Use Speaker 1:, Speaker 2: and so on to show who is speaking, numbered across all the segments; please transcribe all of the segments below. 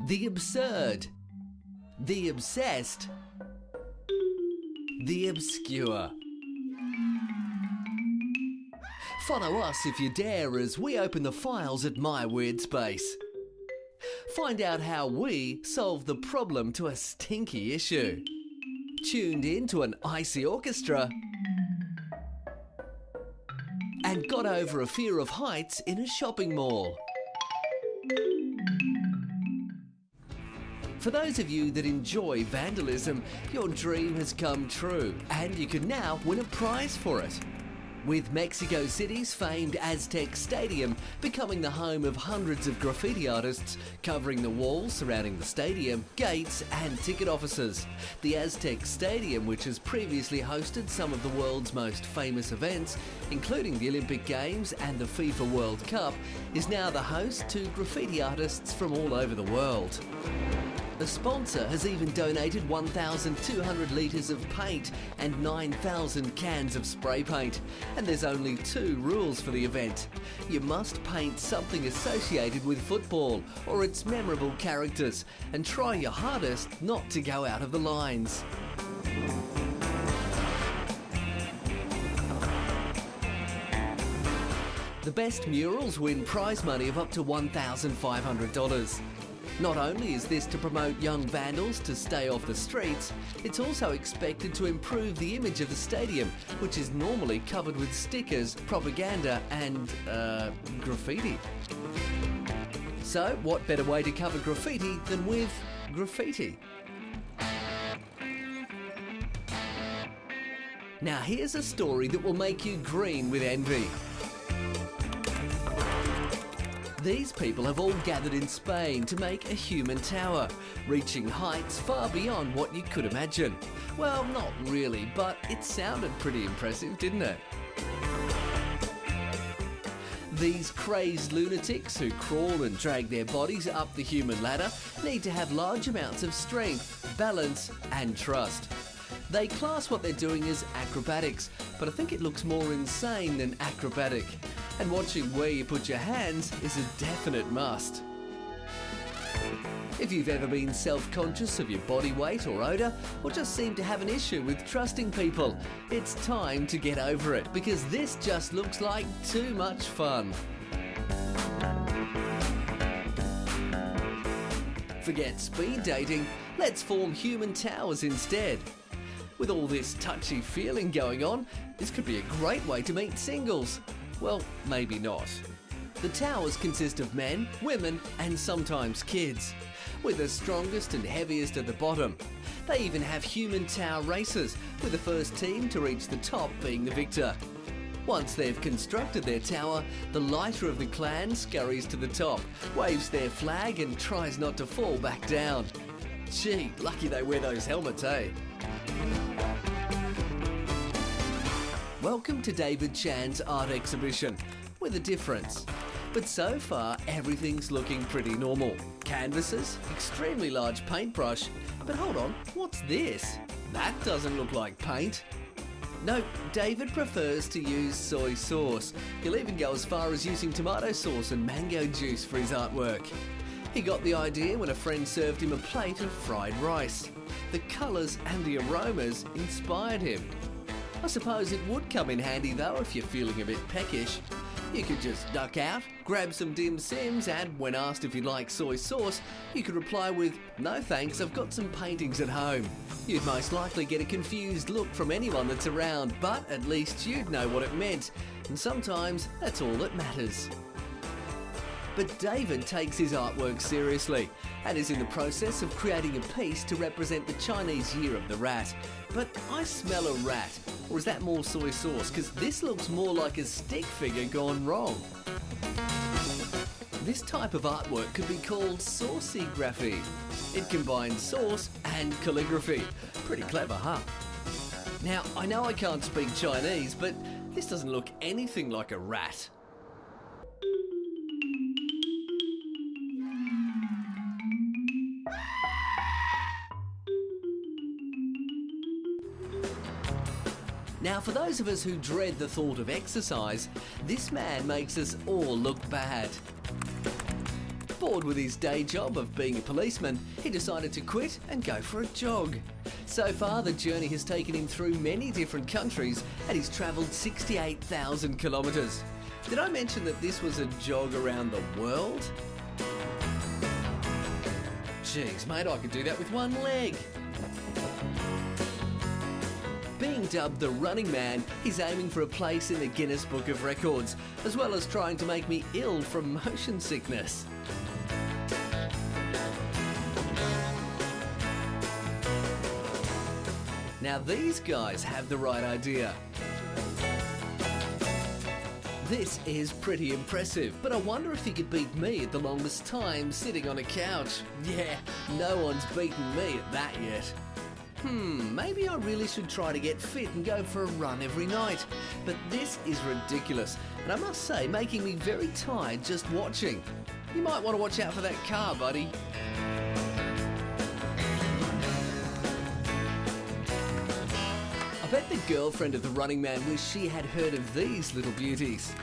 Speaker 1: the absurd, the obsessed, the obscure. Follow us if you dare as we open the files at My Weird Space. Find out how we solve the problem to a stinky issue. Tuned in to an icy orchestra and got over a fear of heights in a shopping mall. For those of you that enjoy vandalism, your dream has come true and you can now win a prize for it. With Mexico City's famed Aztec Stadium becoming the home of hundreds of graffiti artists covering the walls surrounding the stadium, gates and ticket offices. The Aztec Stadium, which has previously hosted some of the world's most famous events, including the Olympic Games and the FIFA World Cup, is now the host to graffiti artists from all over the world. The sponsor has even donated 1,200 litres of paint and 9,000 cans of spray paint. And there's only 2 rules for the event. You must paint something associated with football or its memorable characters and try your hardest not to go out of the lines. The best murals win prize money of up to $1,500. Not only is this to promote young vandals to stay off the streets, it's also expected to improve the image of the stadium, which is normally covered with stickers, propaganda and, graffiti. So, what better way to cover graffiti than with graffiti? Now here's a story that will make you green with envy. These people have all gathered in Spain to make a human tower, reaching heights far beyond what you could imagine. Well, not really, but it sounded pretty impressive, didn't it? These crazed lunatics who crawl and drag their bodies up the human ladder need to have large amounts of strength, balance and trust. They class what they're doing as acrobatics, but I think it looks more insane than acrobatic. And watching where you put your hands is a definite must. If you've ever been self-conscious of your body weight or odour, or just seem to have an issue with trusting people, it's time to get over it, because this just looks like too much fun. Forget speed dating, let's form human towers instead. With all this touchy feeling going on, this could be a great way to meet singles. Well, maybe not. The towers consist of men, women and sometimes kids, with the strongest and heaviest at the bottom. They even have human tower races, with the first team to reach the top being the victor. Once they've constructed their tower, the lighter of the clan scurries to the top, waves their flag and tries not to fall back down. Gee, lucky they wear those helmets, eh? Welcome to David Chan's art exhibition, with a difference. But so far, everything's looking pretty normal. Canvases, extremely large paintbrush, but hold on, what's this? That doesn't look like paint. No, David prefers to use soy sauce. He'll even go as far as using tomato sauce and mango juice for his artwork. He got the idea when a friend served him a plate of fried rice. The colours and the aromas inspired him. I suppose it would come in handy though if you're feeling a bit peckish. You could just duck out, grab some dim sims and when asked if you'd like soy sauce, you could reply with, "No thanks, I've got some paintings at home." You'd most likely get a confused look from anyone that's around, but at least you'd know what it meant. And sometimes that's all that matters. But David takes his artwork seriously and is in the process of creating a piece to represent the Chinese Year of the Rat. But I smell a rat, or is that more soy sauce? Because this looks more like a stick figure gone wrong. This type of artwork could be called saucy graffiti. It combines sauce and calligraphy. Pretty clever, huh? Now, I know I can't speak Chinese, but this doesn't look anything like a rat. Now, for those of us who dread the thought of exercise, this man makes us all look bad. Bored with his day job of being a policeman, he decided to quit and go for a jog. So far, the journey has taken him through many different countries and he's travelled 68,000 kilometres. Did I mention that this was a jog around the world? Jeez, mate, I could do that with one leg. Being dubbed the Running Man, he's aiming for a place in the Guinness Book of Records, as well as trying to make me ill from motion sickness. Now these guys have the right idea. This is pretty impressive, but I wonder if he could beat me at the longest time sitting on a couch. Yeah, no one's beaten me at that yet. Maybe I really should try to get fit and go for a run every night. But this is ridiculous, and I must say, making me very tired just watching. You might want to watch out for that car, buddy. I bet the girlfriend of the Running Man wished she had heard of these little beauties.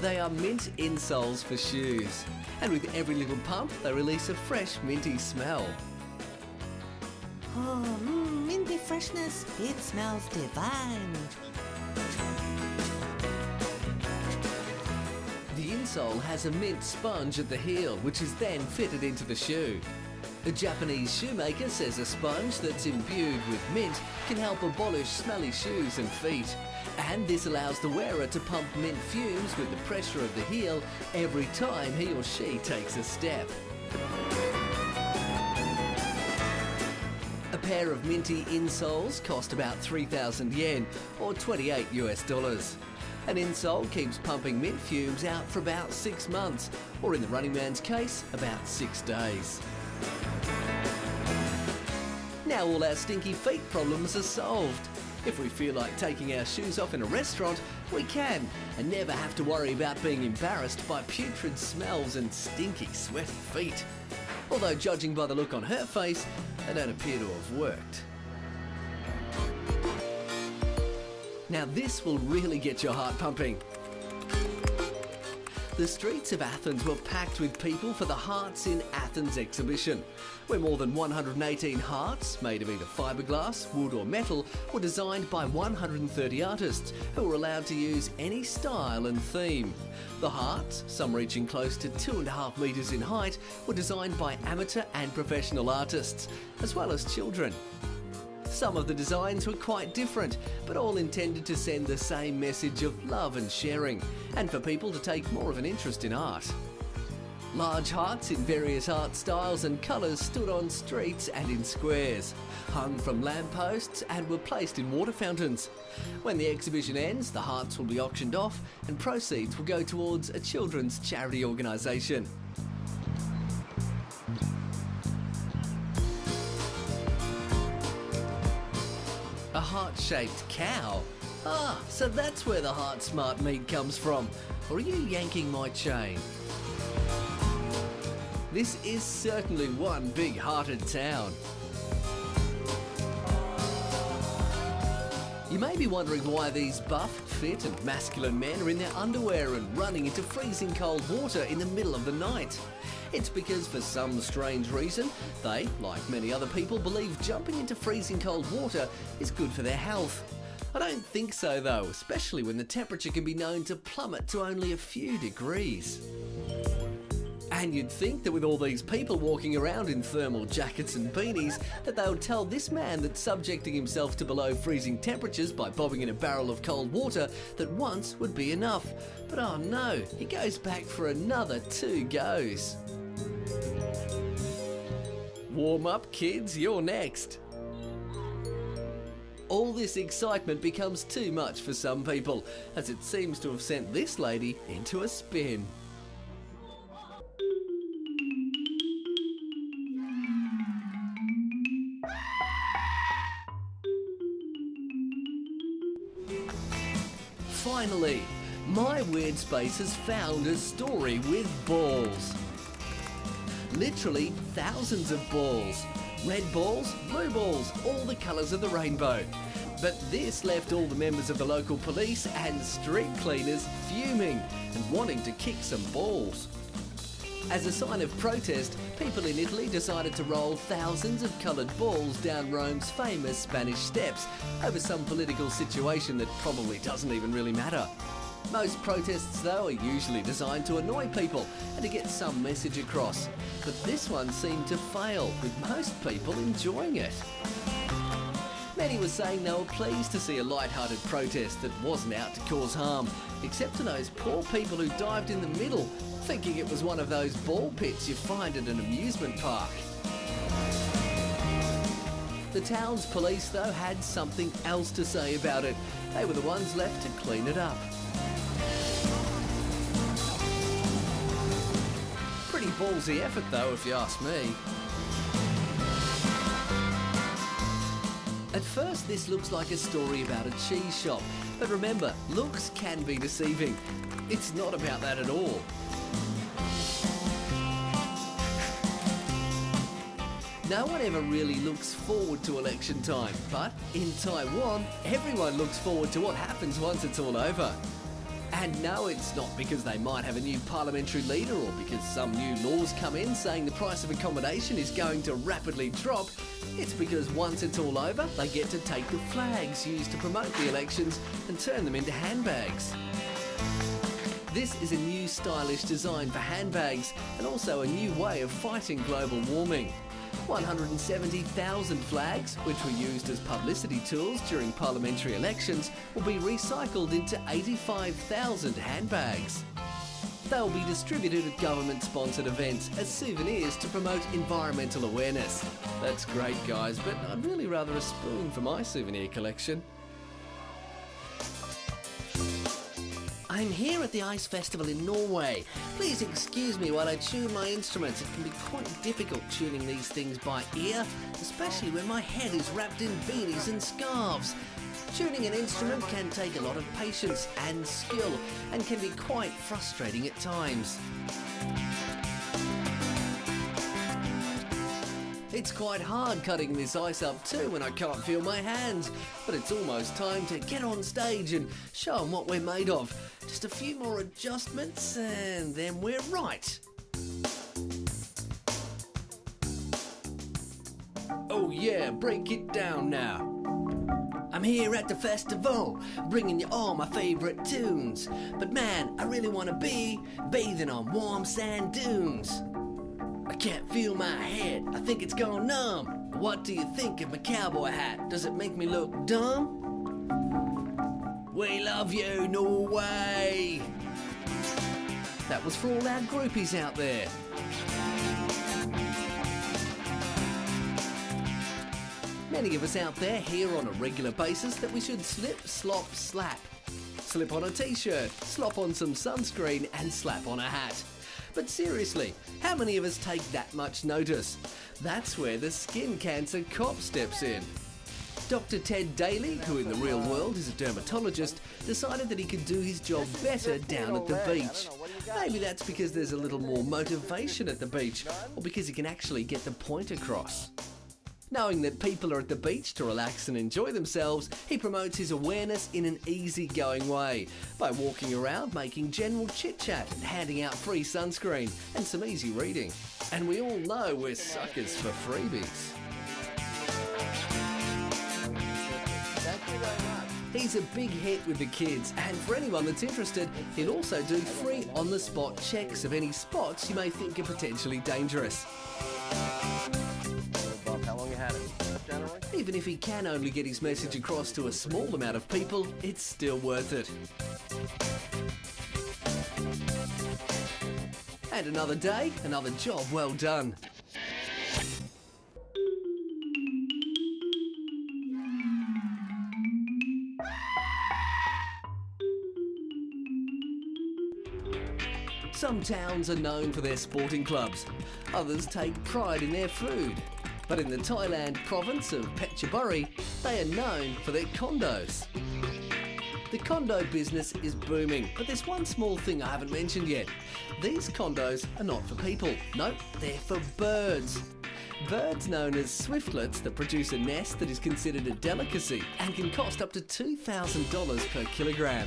Speaker 1: They are mint insoles for shoes, and with every little pump, they release a fresh minty smell.
Speaker 2: Oh, minty freshness. It smells divine.
Speaker 1: The insole has a mint sponge at the heel, which is then fitted into the shoe. A Japanese shoemaker says a sponge that's imbued with mint can help abolish smelly shoes and feet. And this allows the wearer to pump mint fumes with the pressure of the heel every time he or she takes a step. A pair of minty insoles cost about 3,000 yen or $28 US. An insole keeps pumping mint fumes out for about 6 months, or in the Running Man's case, about 6 days. Now all our stinky feet problems are solved. If we feel like taking our shoes off in a restaurant, we can, and never have to worry about being embarrassed by putrid smells and stinky, sweaty feet. Although judging by the look on her face, they don't appear to have worked. Now this will really get your heart pumping. The streets of Athens were packed with people for the Hearts in Athens exhibition, where more than 118 hearts, made of either fiberglass, wood or metal, were designed by 130 artists who were allowed to use any style and theme. The hearts, some reaching close to 2.5 metres in height, were designed by amateur and professional artists, as well as children. Some of the designs were quite different, but all intended to send the same message of love and sharing, and for people to take more of an interest in art. Large hearts in various art styles and colours stood on streets and in squares, hung from lampposts and were placed in water fountains. When the exhibition ends, the hearts will be auctioned off and proceeds will go towards a children's charity organisation. A heart-shaped cow? Ah, so that's where the Heart Smart meat comes from. Or are you yanking my chain? This is certainly one big-hearted town. You may be wondering why these buff, fit and masculine men are in their underwear and running into freezing cold water in the middle of the night. It's because for some strange reason, they, like many other people, believe jumping into freezing cold water is good for their health. I don't think so though, especially when the temperature can be known to plummet to only a few degrees. And you'd think that with all these people walking around in thermal jackets and beanies, that they would tell this man that subjecting himself to below freezing temperatures by bobbing in a barrel of cold water that once would be enough. But oh no, he goes back for another 2 goes. Warm up, kids, you're next. All this excitement becomes too much for some people, as it seems to have sent this lady into a spin. Finally, my weird space has found a story with balls. Literally thousands of balls. Red balls, blue balls, all the colours of the rainbow. But this left all the members of the local police and street cleaners fuming and wanting to kick some balls. As a sign of protest, people in Italy decided to roll thousands of coloured balls down Rome's famous Spanish steps over some political situation that probably doesn't even really matter. Most protests, though, are usually designed to annoy people and to get some message across. But this one seemed to fail, with most people enjoying it. Many were saying they were pleased to see a light-hearted protest that wasn't out to cause harm, except to those poor people who dived in the middle, thinking it was one of those ball pits you find at an amusement park. The town's police, though, had something else to say about it. They were the ones left to clean it up. Pretty ballsy effort, though, if you ask me. At first, this looks like a story about a cheese shop, but remember, looks can be deceiving. It's not about that at all. No one ever really looks forward to election time, but in Taiwan, everyone looks forward to what happens once it's all over. And no, it's not because they might have a new parliamentary leader or because some new laws come in saying the price of accommodation is going to rapidly drop. It's because once it's all over, they get to take the flags used to promote the elections and turn them into handbags. This is a new stylish design for handbags and also a new way of fighting global warming. 170,000 flags, which were used as publicity tools during parliamentary elections, will be recycled into 85,000 handbags. They'll be distributed at government-sponsored events as souvenirs to promote environmental awareness. That's great, guys, but I'd really rather a spoon for my souvenir collection.
Speaker 2: I'm here at the Ice Festival in Norway. Please excuse me while I tune my instruments. It can be quite difficult tuning these things by ear, especially when my head is wrapped in beanies and scarves. Tuning an instrument can take a lot of patience and skill and can be quite frustrating at times. It's quite hard cutting this ice up too when I can't feel my hands, but it's almost time to get on stage and show them what we're made of. Just a few more adjustments and then we're right.
Speaker 1: Oh yeah, break it down now.
Speaker 2: I'm here at the festival, bringing you all my favourite tunes. But man, I really want to be bathing on warm sand dunes. I can't feel my head, I think it's gone numb. What do you think of my cowboy hat? Does it make me look dumb? We love you, Norway!
Speaker 1: That was for all our groupies out there. Many of us out there hear on a regular basis that we should slip, slop, slap. Slip on a t-shirt, slop on some sunscreen and slap on a hat. But seriously, how many of us take that much notice? That's where the skin cancer cop steps in. Dr. Ted Daly, who in the real world is a dermatologist, decided that he could do his job better down at the beach. Maybe that's because there's a little more motivation at the beach, or because he can actually get the point across. Knowing that people are at the beach to relax and enjoy themselves, he promotes his awareness in an easy-going way by walking around making general chit-chat and handing out free sunscreen and some easy reading. And we all know we're suckers for freebies. He's a big hit with the kids, and for anyone that's interested, he'll also do free on-the-spot checks of any spots you may think are potentially dangerous.
Speaker 3: How long you had it? January?
Speaker 1: Even if he can only get his message across to a small amount of people, it's still worth it. And another day, another job well done. Some towns are known for their sporting clubs. Others take pride in their food. But in the Thailand province of Phetchaburi, they are known for their condos. The condo business is booming, but there's one small thing I haven't mentioned yet. These condos are not for people. Nope, they're for birds. Birds known as swiftlets that produce a nest that is considered a delicacy and can cost up to $2,000 per kilogram.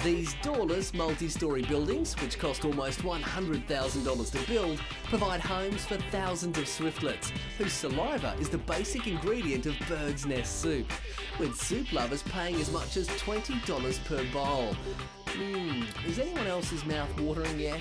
Speaker 1: These doorless multi-storey buildings, which cost almost $100,000 to build, provide homes for thousands of swiftlets, whose saliva is the basic ingredient of bird's nest soup, with soup lovers paying as much as $20 per bowl. Is anyone else's mouth watering yet?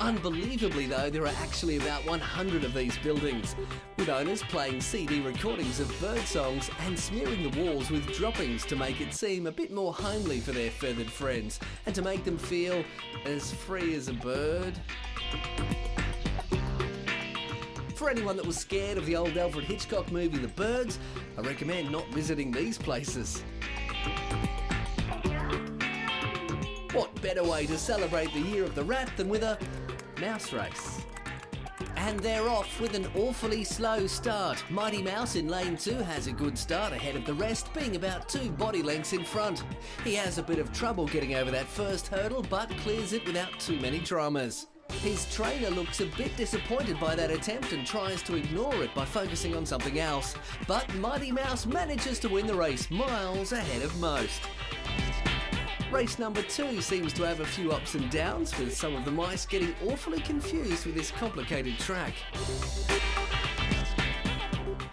Speaker 1: Unbelievably though, there are actually about 100 of these buildings, with owners playing CD recordings of bird songs and smearing the walls with droppings to make it seem a bit more homely for their feathered friends and to make them feel as free as a bird. For anyone that was scared of the old Alfred Hitchcock movie The Birds, I recommend not visiting these places. What better way to celebrate the Year of the Rat than with a mouse race? And they're off with an awfully slow start. Mighty Mouse in lane 2 has a good start ahead of the rest, being about 2 body lengths in front. He has a bit of trouble getting over that first hurdle, but clears it without too many dramas. His trainer looks a bit disappointed by that attempt and tries to ignore it by focusing on something else. But Mighty Mouse manages to win the race miles ahead of most. Race number 2 seems to have a few ups and downs, with some of the mice getting awfully confused with this complicated track.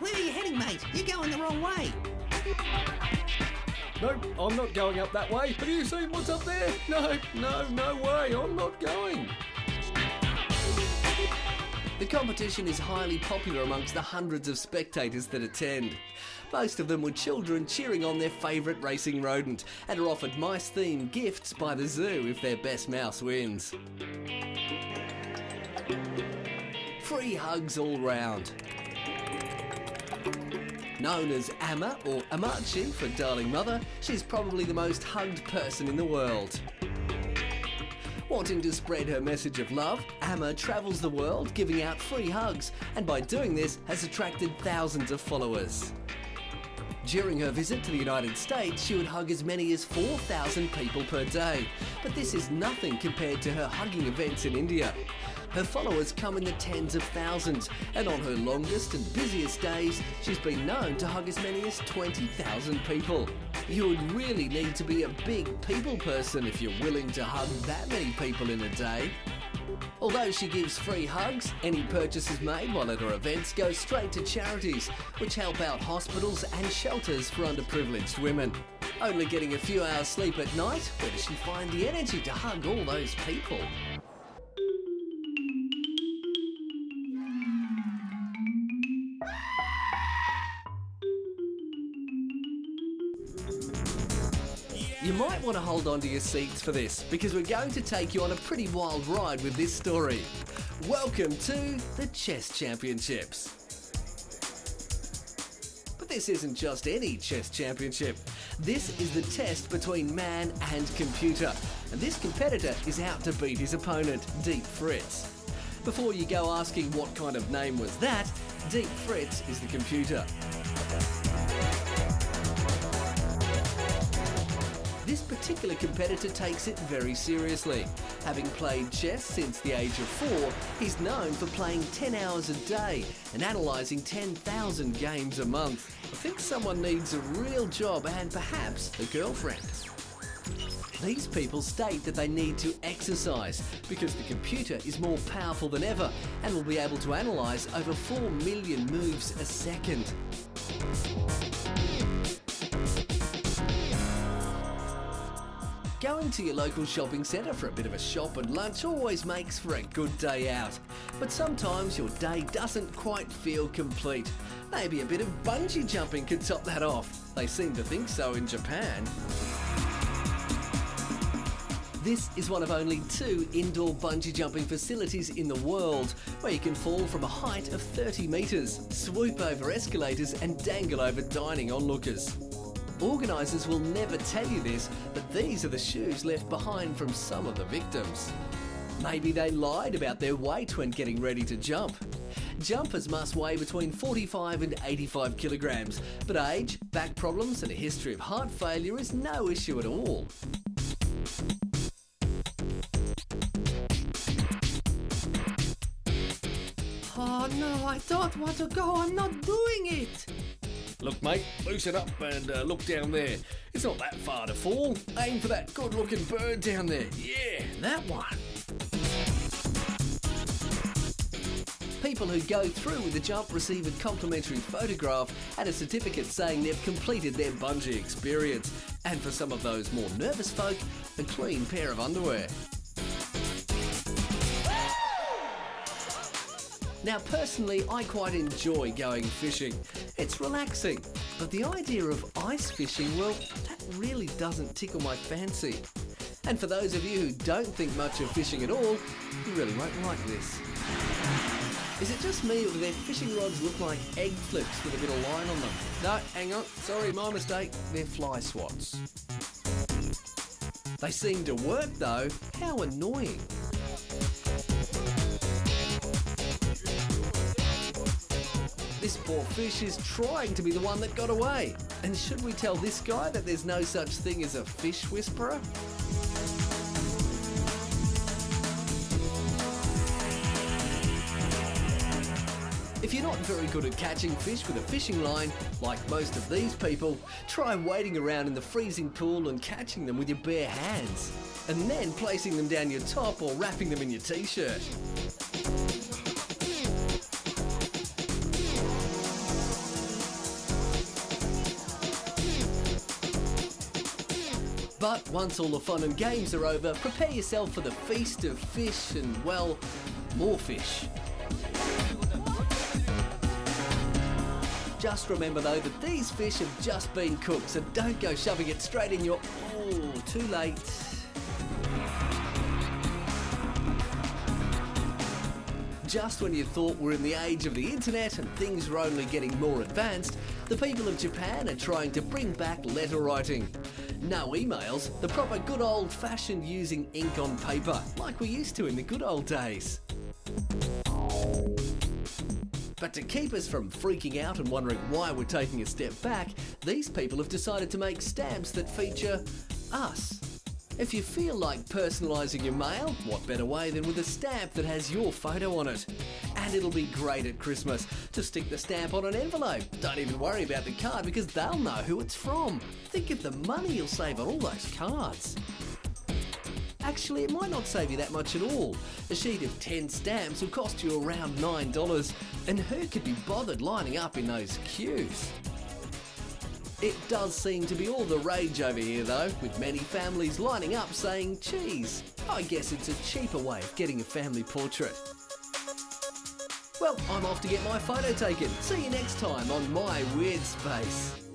Speaker 2: Where are you heading, mate? You're going the wrong way.
Speaker 3: Nope, I'm not going up that way. Have you seen what's up there? No way, I'm not going.
Speaker 1: The competition is highly popular amongst the hundreds of spectators that attend. Most of them were children cheering on their favourite racing rodent and are offered mice-themed gifts by the zoo if their best mouse wins. Free hugs all round. Known as Amma or Amachi for Darling Mother, she's probably the most hugged person in the world. Wanting to spread her message of love, Amma travels the world giving out free hugs, and by doing this has attracted thousands of followers. During her visit to the United States, she would hug as many as 4,000 people per day, but this is nothing compared to her hugging events in India. Her followers come in the tens of thousands, and on her longest and busiest days, she's been known to hug as many as 20,000 people. You would really need to be a big people person if you're willing to hug that many people in a day. Although she gives free hugs, any purchases made while at her events go straight to charities, which help out hospitals and shelters for underprivileged women. Only getting a few hours sleep at night, where does she find the energy to hug all those people? You might want to hold on to your seats for this, because we're going to take you on a pretty wild ride with this story. Welcome to the Chess Championships. But this isn't just any chess championship. This is the test between man and computer, and this competitor is out to beat his opponent, Deep Fritz. Before you go asking what kind of name was that, Deep Fritz is the computer. This particular competitor takes it very seriously. Having played chess since the age of 4, he's known for playing 10 hours a day and analysing 10,000 games a month. I think someone needs a real job and perhaps a girlfriend. These people state that they need to exercise because the computer is more powerful than ever and will be able to analyse over 4 million moves a second. Going to your local shopping centre for a bit of a shop and lunch always makes for a good day out. But sometimes your day doesn't quite feel complete. Maybe a bit of bungee jumping could top that off. They seem to think so in Japan. This is one of only 2 indoor bungee jumping facilities in the world, where you can fall from a height of 30 metres, swoop over escalators and dangle over dining onlookers. Organisers will never tell you this, but these are the shoes left behind from some of the victims. Maybe they lied about their weight when getting ready to jump. Jumpers must weigh between 45 and 85 kilograms, but age, back problems and a history of heart failure is no issue at all.
Speaker 2: Oh no, I don't want to go. I'm not doing it.
Speaker 3: Look, mate, loosen up and look down there. It's not that far to fall. Aim for that good-looking bird down there. Yeah, that one.
Speaker 1: People who go through with the jump receive a complimentary photograph and a certificate saying they've completed their bungee experience. And for some of those more nervous folk, a clean pair of underwear. Now personally, I quite enjoy going fishing. It's relaxing, but the idea of ice fishing, well, that really doesn't tickle my fancy. And for those of you who don't think much of fishing at all, you really won't like this. Is it just me or do their fishing rods look like egg flips with a bit of line on them? No, hang on, sorry, my mistake, they're fly swats. They seem to work though, how annoying. This poor fish is trying to be the one that got away. And should we tell this guy that there's no such thing as a fish whisperer? If you're not very good at catching fish with a fishing line, like most of these people, try wading around in the freezing pool and catching them with your bare hands, and then placing them down your top or wrapping them in your t-shirt. But once all the fun and games are over, prepare yourself for the feast of fish and, well, more fish. Just remember though that these fish have just been cooked, so don't go shoving it straight in your... Oh, too late. Just when you thought we're in the age of the internet and things were only getting more advanced, the people of Japan are trying to bring back letter writing. No emails, the proper good old-fashioned using ink on paper, like we used to in the good old days. But to keep us from freaking out and wondering why we're taking a step back, these people have decided to make stamps that feature us. If you feel like personalising your mail, what better way than with a stamp that has your photo on it? And it'll be great at Christmas to stick the stamp on an envelope. Don't even worry about the card because they'll know who it's from. Think of the money you'll save on all those cards. Actually, it might not save you that much at all. A sheet of 10 stamps will cost you around $9, and who could be bothered lining up in those queues? It does seem to be all the rage over here though, with many families lining up saying, geez, I guess it's a cheaper way of getting a family portrait. Well, I'm off to get my photo taken. See you next time on My Weird Space.